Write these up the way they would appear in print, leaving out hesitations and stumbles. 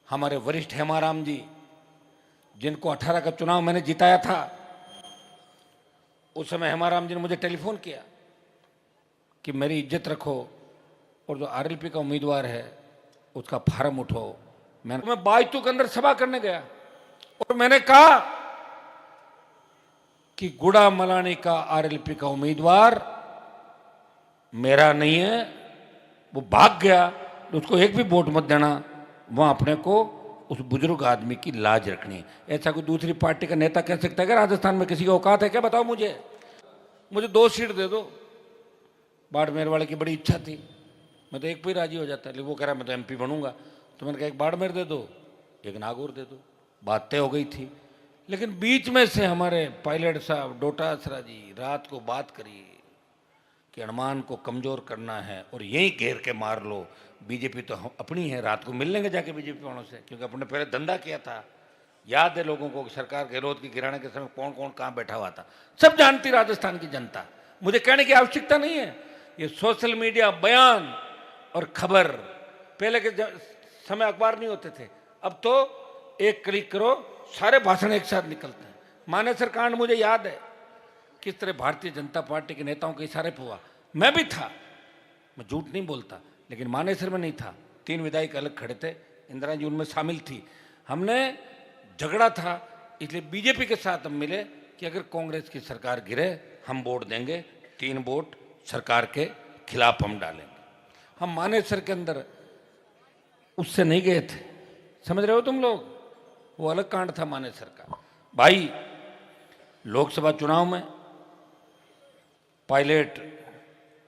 हमारे वरिष्ठ हेमाराम जी, जिनको 18 का चुनाव मैंने जिताया था, उस समय हेमाराम जी ने मुझे टेलीफोन किया कि मेरी इज्जत रखो और जो आरएलपी का उम्मीदवार है उसका फार्म उठो। मैं बायतू के अंदर सभा करने गया और मैंने कहा कि गुड़ा मलानी का आरएलपी का उम्मीदवार मेरा नहीं है, वो भाग गया, तो उसको एक भी वोट मत देना। वहां अपने को उस बुजुर्ग आदमी की लाज रखनी है। ऐसा कोई दूसरी पार्टी का नेता कह सकता है कि राजस्थान में किसी की औकात है क्या? बताओ मुझे 2 सीट दे दो। बाड़मेर वाले की बड़ी इच्छा थी, मैं तो एक पे ही राजी हो जाता, लेकिन वो कह रहा मैं तो एमपी बनूंगा। तो मैंने कहा एक बाड़मेर दे दो, एक नागौर दे दो, बात तय हो गई थी। लेकिन बीच में से हमारे पायलट साहब डोटासरा जी रात को बात करी कि अनुमान को कमजोर करना है और यही घेर के मार लो, बीजेपी तो अपनी है, रात को मिल लेंगे जाके बीजेपी वालों से, क्योंकि अपने पहले धंधा किया था। याद है लोगों को कि सरकार गहलोत की गिराने के समय कौन कौन कहाँ बैठा हुआ था, सब जानती राजस्थान की जनता। मुझे कहने की आवश्यकता नहीं है। ये सोशल मीडिया बयान और खबर, पहले के समय अखबार नहीं होते थे, अब तो एक क्लिक करो सारे भाषण एक साथ निकलते हैं। मानेसर कांड मुझे याद है, किस तरह भारतीय जनता पार्टी के नेताओं के इशारे पर हुआ। मैं भी था, मैं झूठ नहीं बोलता, लेकिन मानेसर में नहीं था। 3 विधायक अलग खड़े थे, इंदिरा जी उनमें शामिल थी। हमने झगड़ा था, इसलिए बीजेपी के साथ हम मिले कि अगर कांग्रेस की सरकार गिरे हम वोट देंगे, 3 वोट सरकार के खिलाफ हम डालेंगे। हम मानेसर के अंदर उससे नहीं गए थे, समझ रहे हो तुम लोग, वो अलग कांड था मानेसर का। भाई लोकसभा चुनाव में पायलट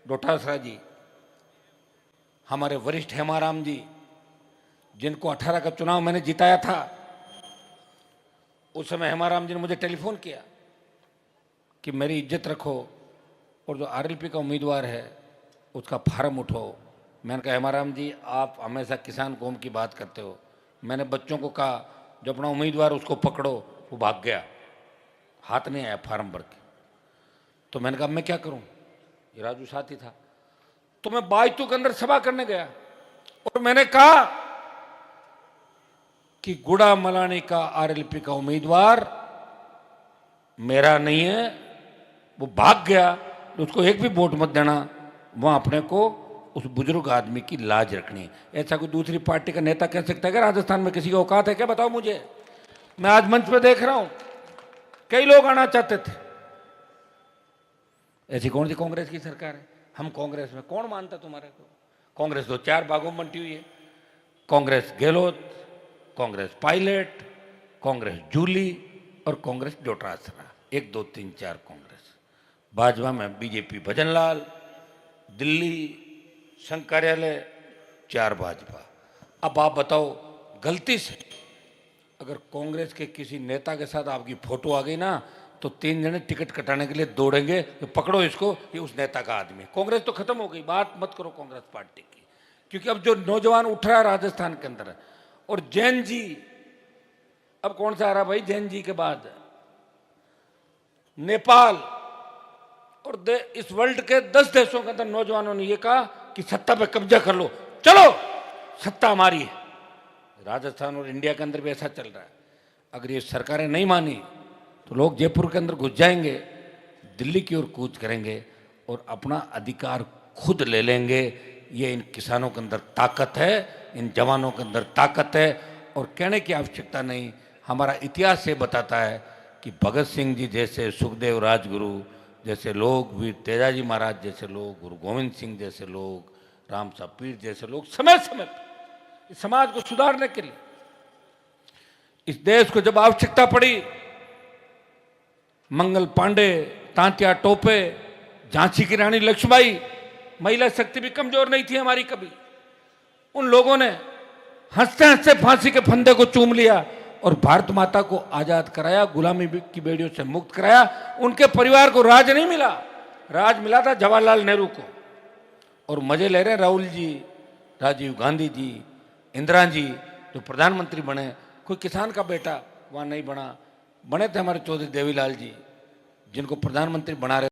डोटासरा जी, हमारे वरिष्ठ हेमाराम जी, जिनको 18 का चुनाव मैंने जिताया था, उस समय हेमाराम जी ने मुझे टेलीफोन किया कि मेरी इज्जत रखो और जो आरएलपी का उम्मीदवार है उसका फार्म उठो। मैंने कहा हेमाराम जी आप हमेशा किसान कौम की बात करते हो। मैंने बच्चों को कहा जो अपना उम्मीदवार उसको पकड़ो, वो भाग गया, हाथ नहीं आया फार्म भर के। तो मैंने कहा मैं क्या करूं, ये राजू साथी था। तो मैं बायतू के अंदर सभा करने गया और मैंने कहा कि गुड़ा मलानी का आरएलपी का उम्मीदवार मेरा नहीं है, वो भाग गया, तो उसको एक भी वोट मत देना। वहां अपने को उस बुजुर्ग आदमी की लाज रखनी है। ऐसा कोई दूसरी पार्टी का नेता कह सकता है कि राजस्थान में किसी की औकात है क्या? बताओ मुझे। मैं आज मंच पे देख रहा हूं कई लोग आना चाहते थे, ऐसी कौन सी कांग्रेस की सरकार है? हम कांग्रेस में, कौन मानता तुम्हारे को? कांग्रेस तो 4 भागों में बंटी हुई है। कांग्रेस गहलोत, कांग्रेस पायलट, कांग्रेस जूली और कांग्रेस डोटासरा। 1 2 3 4 कांग्रेस। भाजपा में बीजेपी भजनलाल, दिल्ली संघ कार्यालय, 4 भाजपा। अब आप बताओ, गलती से अगर कांग्रेस के किसी नेता के साथ आपकी फोटो आ गई ना, तो 3 जने टिकट कटाने के लिए दौड़ेंगे, तो पकड़ो इसको, ये उस नेता का आदमी। कांग्रेस तो खत्म हो गई, बात मत करो कांग्रेस पार्टी की, क्योंकि अब जो नौजवान उठ रहा है राजस्थान के अंदर, और जैन जी, अब कौन सा आ रहा भाई जैन जी के बाद? नेपाल और इस वर्ल्ड के 10 देशों के अंदर नौजवानों ने यह कहा कि सत्ता पे कब्जा कर लो, चलो सत्ता हमारी है। राजस्थान और इंडिया के अंदर भी ऐसा चल रहा है। अगर ये सरकारें नहीं मानी तो लोग जयपुर के अंदर घुस जाएंगे, दिल्ली की ओर कूच करेंगे और अपना अधिकार खुद ले लेंगे। ये इन किसानों के अंदर ताकत है, इन जवानों के अंदर ताकत है, और कहने की आवश्यकता नहीं। हमारा इतिहास ये बताता है कि भगत सिंह जी जैसे, सुखदेव राजगुरु जैसे लोग, वीर तेजाजी महाराज जैसे लोग, गुरु गोविंद सिंह जैसे लोग, राम साहब पीर जैसे लोग समय समय पर इस समाज को सुधारने के लिए, इस देश को जब आवश्यकता पड़ी, मंगल पांडे, तांत्या टोपे, झांसी की रानी लक्ष्मीबाई, महिला शक्ति भी कमजोर नहीं थी हमारी कभी। उन लोगों ने हंसते हंसते फांसी के फंदे को चूम लिया और भारत माता को आजाद कराया, गुलामी की बेड़ियों से मुक्त कराया। उनके परिवार को राज नहीं मिला, राज मिला था जवाहरलाल नेहरू को। और मजे ले रहे हैं राहुल जी, राजीव गांधी जी, इंदिरा जी, जो प्रधानमंत्री बने। कोई किसान का बेटा वहां नहीं बना, बने थे हमारे चौधरी देवीलाल जी, जिनको प्रधानमंत्री बना रहे